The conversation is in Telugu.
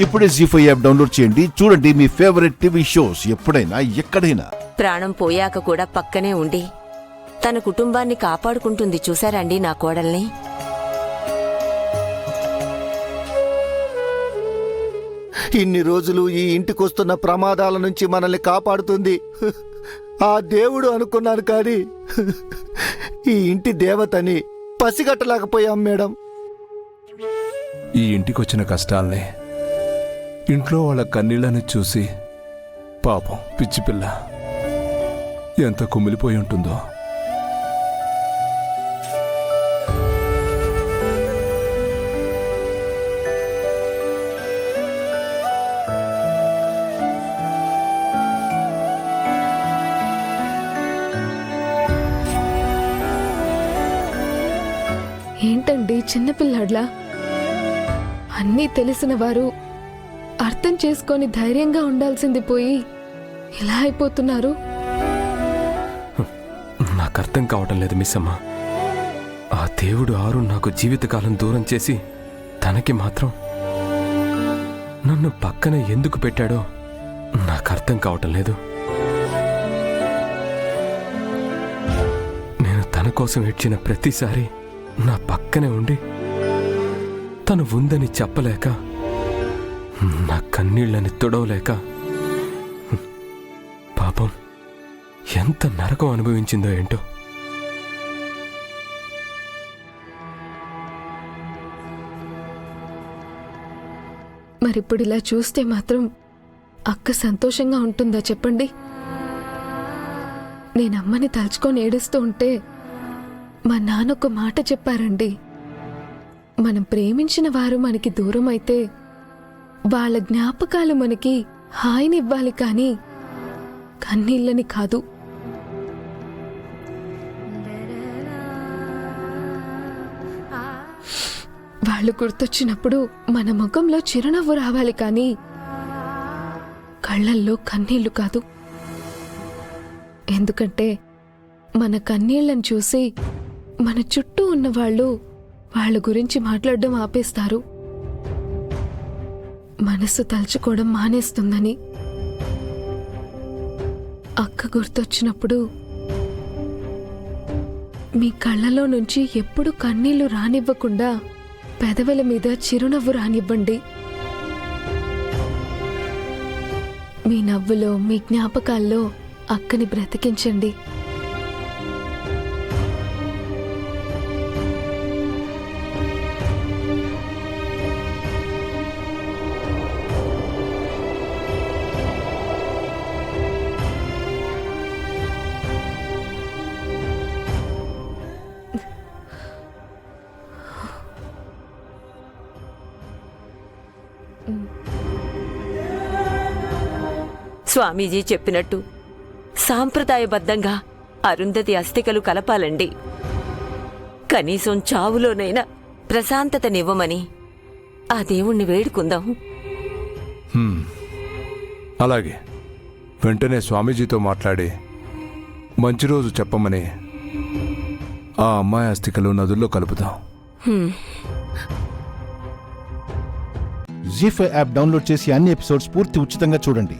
ఇప్పుడే జీ5 యాప్ డౌన్లోడ్ చేయండి. చూడండి మీ ఫేవరెట్ టీవీ షోస్ ఎప్పుడైనా ఎక్కడైనా. ప్రాణం పోయాక కూడా పక్కనే ఉండి తన కుటుంబాన్ని కాపాడుకుంటుంది. చూశారండి నా కోడల్ని. ఇన్ని రోజులు ఈ ఇంటికొస్తున్న ప్రమాదాల నుంచి మనల్ని కాపాడుతుంది ఆ దేవుడు అనుకున్నాను, కానీ ఈ ఇంటి దేవతని పసిగట్టలేకపోయాం మేడం. ఈ ఇంటికొచ్చిన కష్టాల్ని, ఇంట్లో వాళ్ళ కన్నీళ్ళని చూసి పాపం పిచ్చి పిల్ల ఎంత కుమిలిపోయి ఉంటుందో. ఏంటండి చిన్నపిల్లాడ్లా? అన్నీ తెలిసిన వారు అర్థం చేసుకొని ధైర్యంగా ఉండాల్సింది పోయి ఇలా అయిపోతున్నారు. నాకు అర్థం కావటం లేదు మిస్ అమ్మ. ఆ దేవుడు ఆరు నాకు జీవితకాలం దూరం చేసి తనకి మాత్రం నన్ను పక్కన ఎందుకు పెట్టాడో నాకు అర్థం కావటం లేదు. నేను తన కోసం ఏడ్చిన ప్రతిసారి నా పక్కనే ఉండి తను ఉందని చెప్పలేక, నా కన్నీళ్ళని తుడవలేక పాపం ఎంత నరకం అనుభవించిందో ఏంటో. మరిప్పుడు ఇలా చూస్తే మాత్రం అక్క సంతోషంగా ఉంటుందా చెప్పండి? నేనమ్మని తలుచుకొని ఏడుస్తూ ఉంటే మా నాన్న ఒక మాట చెప్పారండి. మనం ప్రేమించిన వారు మనకి దూరం అయితే వాళ్ళ జ్ఞాపకాలు మనకి హాయినివ్వాలి, కానీ కన్నీళ్ళని కాదు. వాళ్ళు గుర్తొచ్చినప్పుడు మన ముఖంలో చిరునవ్వు రావాలి, కానీ కళ్ళల్లో కన్నీళ్లు కాదు. ఎందుకంటే మన కన్నీళ్లను చూసి మన చుట్టూ ఉన్నవాళ్ళు వాళ్ళ గురించి మాట్లాడడం ఆపేస్తారు, మనసు తలుచుకోవడం మానేస్తుందని. అక్క గుర్తొచ్చినప్పుడు మీ కళ్ళలో నుంచి ఎప్పుడు కన్నీళ్లు రానివ్వకుండా పెదవుల మీద చిరునవ్వు రానివ్వండి. మీ నవ్వులో, మీ జ్ఞాపకాల్లో అక్కని బ్రతికించండి. స్వామీజీ చెప్పినట్టు సాంప్రదాయబద్ధంగా అరుంధతి అస్థికలు కలపాలండి. కనీసం చావులోనైనా ప్రశాంతతనివ్వమని ఆ దేవుణ్ణి వేడుకుందాం. అలాగే వెంటనే స్వామీజీతో మాట్లాడి మంచి రోజు చెప్పమని ఆ అమ్మాయి అస్థికలు నదుల్లో కలుపుదాం. జీ5 యాప్ డౌన్లోడ్ చేసి అన్ని ఎపిసోడ్స్ పూర్తి ఉచితంగా చూడండి.